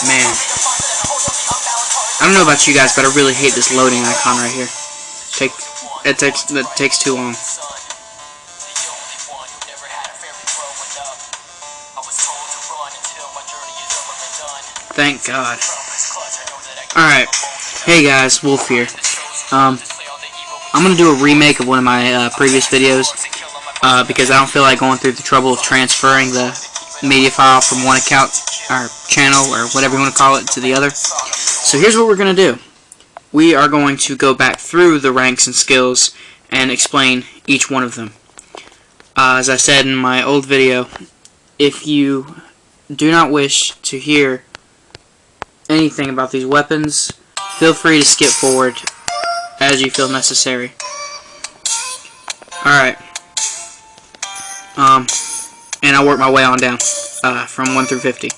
Man, I don't know about you guys, but I really hate this loading icon right here. It takes too long. Thank God. Alright. Hey guys, Wolf here. I'm gonna do a remake of one of my previous videos because I don't feel like going through the trouble of transferring the media file from one account or channel or whatever you want to call it to the other. So here's what we're gonna do. We are going to go back through the ranks and skills and explain each one of them. As I said in my old video, if you do not wish to hear anything about these weapons, feel free to skip forward as you feel necessary. Alright. And I'll work my way on down from 1 through 50.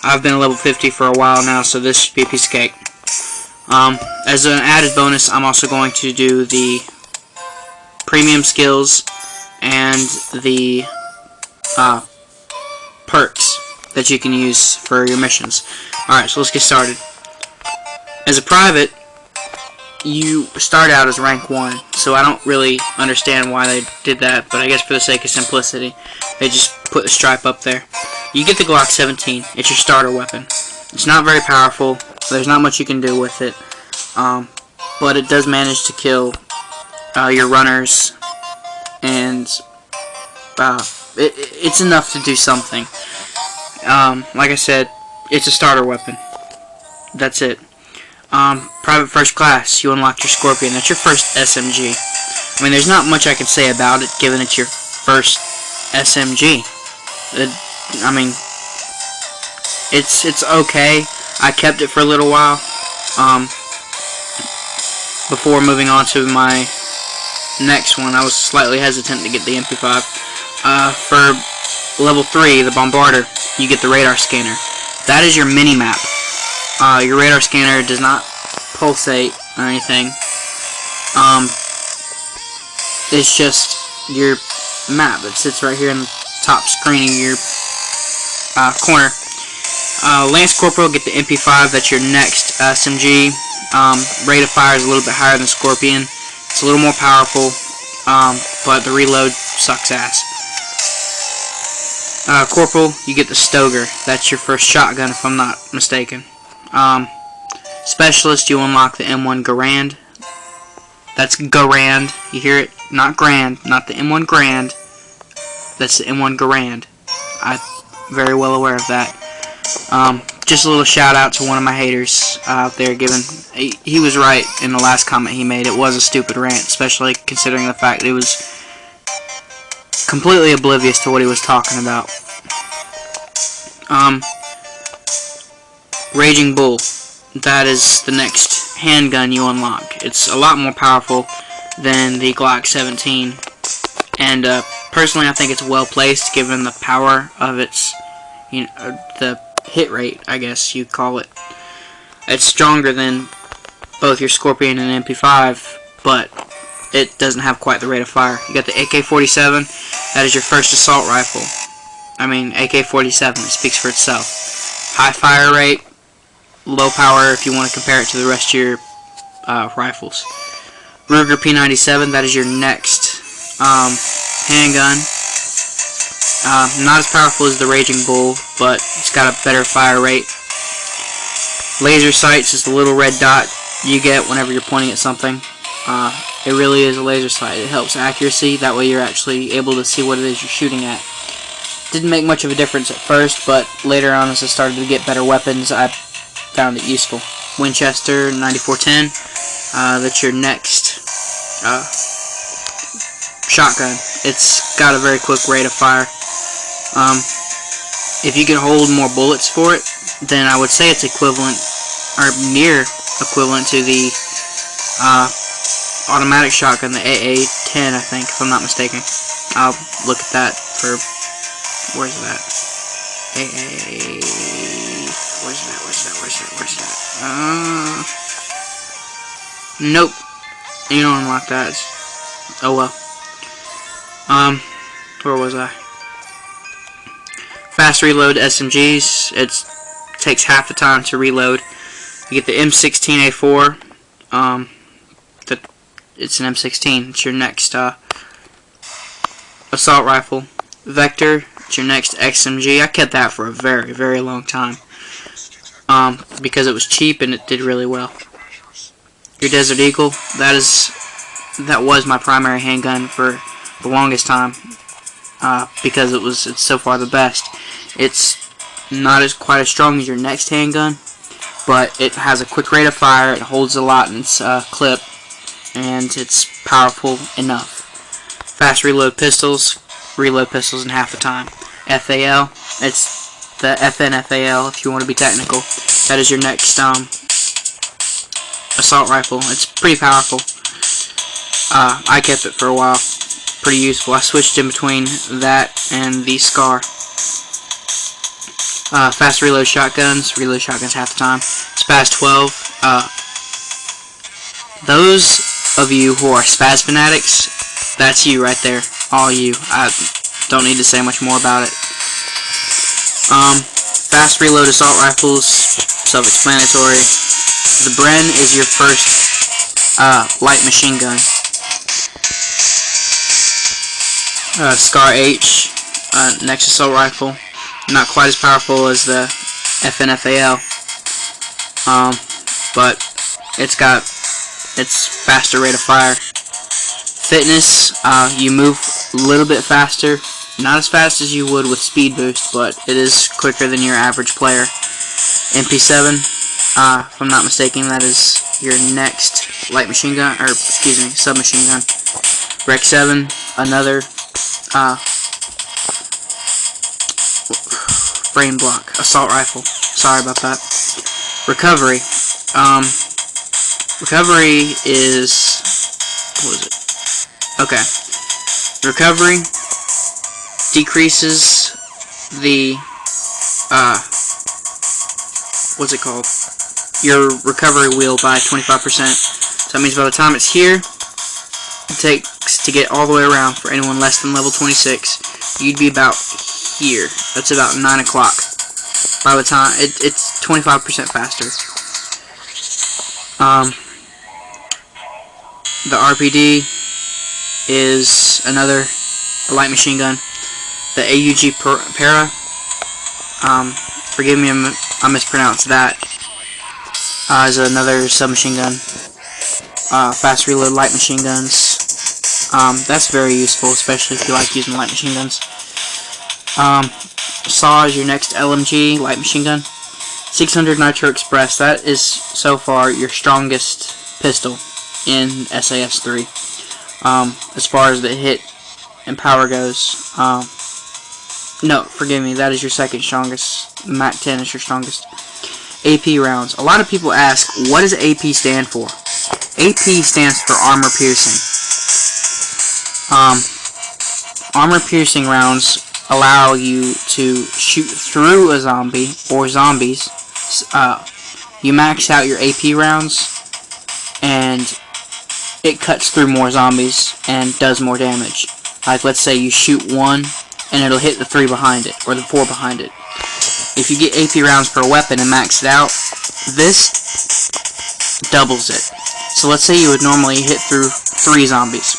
I've been level 50 for a while now, so this should be a piece of cake. As an added bonus, I'm also going to do the premium skills and the perks that you can use for your missions. Alright, so let's get started. As a private, you start out as rank 1, so I don't really understand why they did that, but I guess for the sake of simplicity, they just put the stripe up there. You get the Glock 17. It's your starter weapon. It's not very powerful. There's not much you can do with it, but it does manage to kill your runners, and it's enough to do something. Like I said, it's a starter weapon. That's it. Private first class, you unlock your Scorpion. That's your first SMG. I mean, there's not much I can say about it, given it's your first SMG. I mean, it's okay. I kept it for a little while before moving on to my next one. I was slightly hesitant to get the MP5. For level 3, the Bombarder, you get the radar scanner. That is your mini-map. Your radar scanner does not pulsate or anything. It's just your map that sits right here in the top screen of your corner. Lance Corporal, get the MP5. That's your next SMG. Rate of fire is a little bit higher than Scorpion. It's a little more powerful, but the reload sucks ass. Corporal, you get the Stoger. That's your first shotgun, if I'm not mistaken. Specialist, you unlock the M1 Garand. That's Garand. You hear it? Not Grand. Not the M1 Grand. That's the M1 Garand. I'm very well aware of that. Just a little shout out to one of my haters out there. He was right in the last comment he made. It was a stupid rant, especially considering the fact that he was completely oblivious to what he was talking about. Raging Bull. That is the next handgun you unlock. It's a lot more powerful than the Glock 17, and personally I think it's well placed given the power of its, the hit rate, I guess you'd call it. It's stronger than both your Scorpion and MP5, but it doesn't have quite the rate of fire. You got the AK-47. That is your first assault rifle. I mean, AK-47, it speaks for itself. High fire rate, low power if you want to compare it to the rest of your rifles. Ruger P97, that is your next handgun. Not as powerful as the Raging Bull, but it's got a better fire rate. Laser sights is the little red dot you get whenever you're pointing at something. It really is a laser sight. It helps accuracy. That way you're actually able to see what it is you're shooting at. Didn't make much of a difference at first, but later on as I started to get better weapons, I found it useful. Winchester 9410. That's your next shotgun. It's got a very quick rate of fire. If you can hold more bullets for it, then I would say it's equivalent, or near equivalent to the automatic shotgun, the AA-10, I think, if I'm not mistaken. I'll look at that for, where's that? AA, where's that? Nope. You don't unlock that. Oh well. Where was I? fast reload SMGs. It takes half the time to reload. You get the M16A4. It's an M16. It's your next assault rifle. Vector. It's your next XMG. I kept that for a very, very long time because it was cheap and it did really well. Your Desert Eagle. That was my primary handgun for the longest time because it's so far the best. It's not quite as strong as your next handgun, but it has a quick rate of fire. It holds a lot in its clip, and it's powerful enough. Fast reload pistols. Reload pistols in half the time. FAL. It's the FNFAL if you want to be technical. That is your next assault rifle. It's pretty powerful. I kept it for a while. Pretty useful. I switched in between that and the SCAR. Fast reload shotguns. Reload shotguns half the time. Spaz 12. Those of you who are Spaz fanatics, that's you right there. All you. I don't need to say much more about it. Fast reload assault rifles. Self-explanatory. The Bren is your first light machine gun. SCAR H, next assault rifle. Not quite as powerful as the FNFAL, but it's got its faster rate of fire. Fitness, you move a little bit faster. Not as fast as you would with speed boost, but it is quicker than your average player. MP7, if I'm not mistaken, that is your next light machine gun, or excuse me, submachine gun. Rec 7, another brain block, assault rifle. Sorry about that. Recovery. Recovery is, what was it? Okay. Recovery decreases the what's it called? Your recovery wheel by 25%. So that means by the time it's here, it takes to get all the way around for anyone less than level 26, you'd be about here. That's about 9 o'clock. By the time it's 25% faster. The RPD is another light machine gun. The AUG Para, forgive me, I mispronounced that, is another submachine gun. Fast reload light machine guns. That's very useful, especially if you like using light machine guns. SAW is your next LMG light machine gun. 600 Nitro Express. That is so far your strongest pistol in SAS 3. As far as the hit and power goes. No, forgive me. That is your second strongest. Mac 10 is your strongest. AP rounds. A lot of people ask, what does AP stand for? AP stands for armor piercing. Armor piercing rounds allow you to shoot through a zombie or zombies. You max out your AP rounds and it cuts through more zombies and does more damage. Like, let's say you shoot one and it'll hit the 3 behind it or the 4 behind it. If you get AP rounds per weapon and max it out, this doubles it. So let's say you would normally hit through 3 zombies.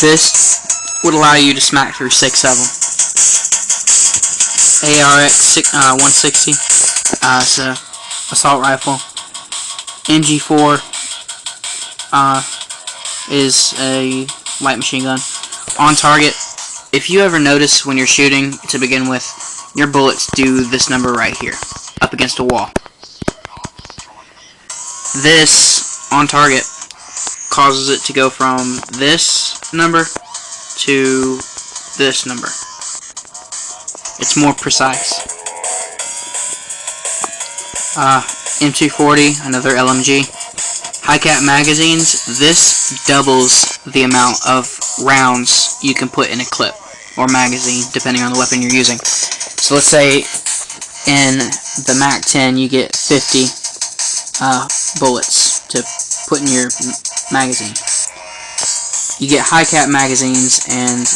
This would allow you to smack through 6 of them. ARX 160, it's an assault rifle. MG4 is a light machine gun. On target, if you ever notice when you're shooting to begin with, your bullets do this number right here, up against a wall. This, on target, causes it to go from this number to this number. It's more precise. M240, another LMG. High cap magazines, this doubles the amount of rounds you can put in a clip or magazine, depending on the weapon you're using. So let's say in the Mac 10 you get 50 bullets to put in your magazine. You get high cap magazines and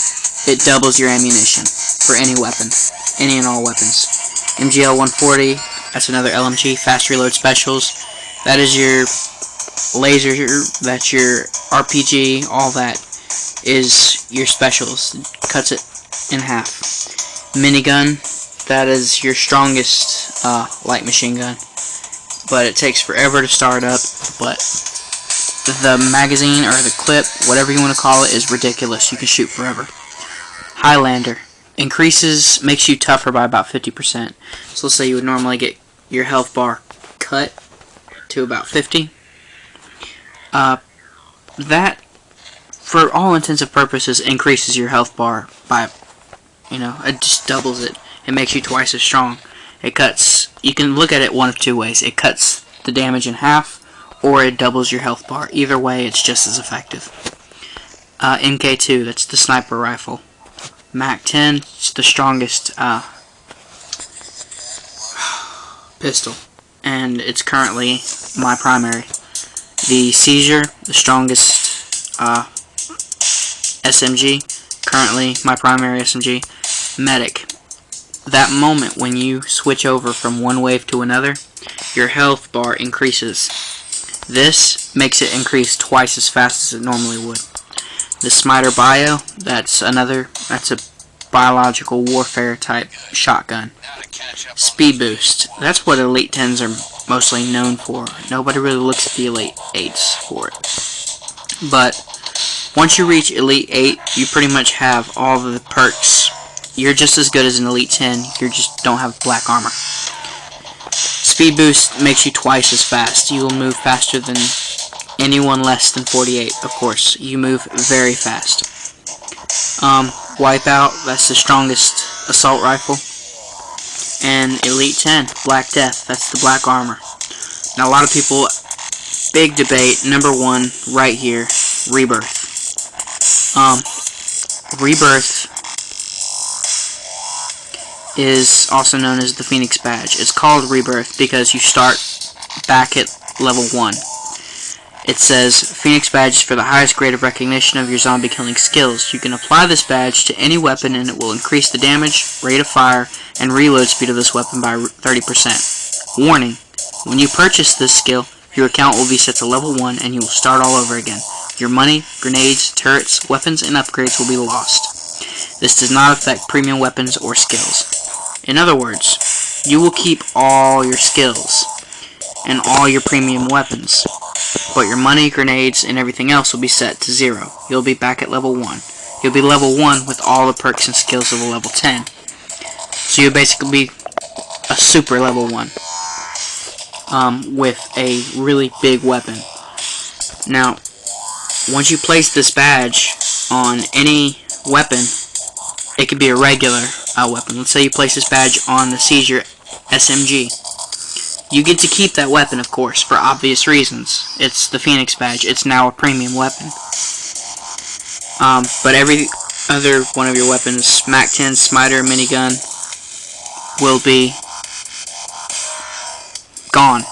it doubles your ammunition. for any weapon, any and all weapons. MGL 140, that's another LMG, fast reload specials. That is your laser, that's your RPG, all that is your specials. It cuts it in half. Minigun, that is your strongest light machine gun, but it takes forever to start up, but the magazine or the clip, whatever you want to call it, is ridiculous. You can shoot forever. Highlander increases, makes you tougher by about 50%. So let's say you would normally get your health bar cut to about 50. That, for all intents and purposes, increases your health bar by, it just doubles it. It makes you twice as strong. It cuts, you can look at it one of two ways. It cuts the damage in half, or it doubles your health bar. Either way, it's just as effective. MK2, that's the sniper rifle. Mac 10, it's the strongest pistol, and it's currently my primary. The Seizure, the strongest SMG, currently my primary SMG. Medic, that moment when you switch over from one wave to another, your health bar increases. This makes it increase twice as fast as it normally would. The Smiter Bio, that's a biological warfare type shotgun. Speed Boost, that's what Elite 10s are mostly known for. Nobody really looks at the Elite 8s for it. But once you reach Elite 8, you pretty much have all of the perks. You're just as good as an Elite 10, you just don't have black armor. Speed Boost makes you twice as fast. You will move faster than anyone less than 48, of course. You move very fast. Wipeout, that's the strongest assault rifle. And Elite 10, Black Death, that's the black armor. Now a lot of people, big debate, number one right here, Rebirth. Rebirth is also known as the Phoenix Badge. It's called Rebirth because you start back at level 1. It says, Phoenix Badge is for the highest grade of recognition of your zombie killing skills. You can apply this badge to any weapon and it will increase the damage, rate of fire, and reload speed of this weapon by 30%. Warning, when you purchase this skill, your account will be set to level 1 and you will start all over again. Your money, grenades, turrets, weapons, and upgrades will be lost. This does not affect premium weapons or skills. In other words, you will keep all your skills and all your premium weapons, but your money, grenades, and everything else will be set to 0. You'll be back at level 1. You'll be level 1 with all the perks and skills of a level 10. So you'll basically be a super level 1 with a really big weapon. Now, once you place this badge on any weapon, it could be a regular weapon. Let's say you place this badge on the Seizure SMG. You get to keep that weapon, of course, for obvious reasons. It's the Phoenix Badge. It's now a premium weapon. But every other one of your weapons, Mac 10, Smiter, Minigun, will be gone.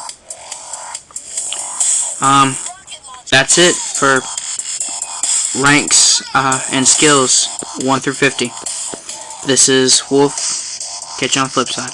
That's it for ranks and skills 1 through 50. This is Wolf. Catch you on the flip side.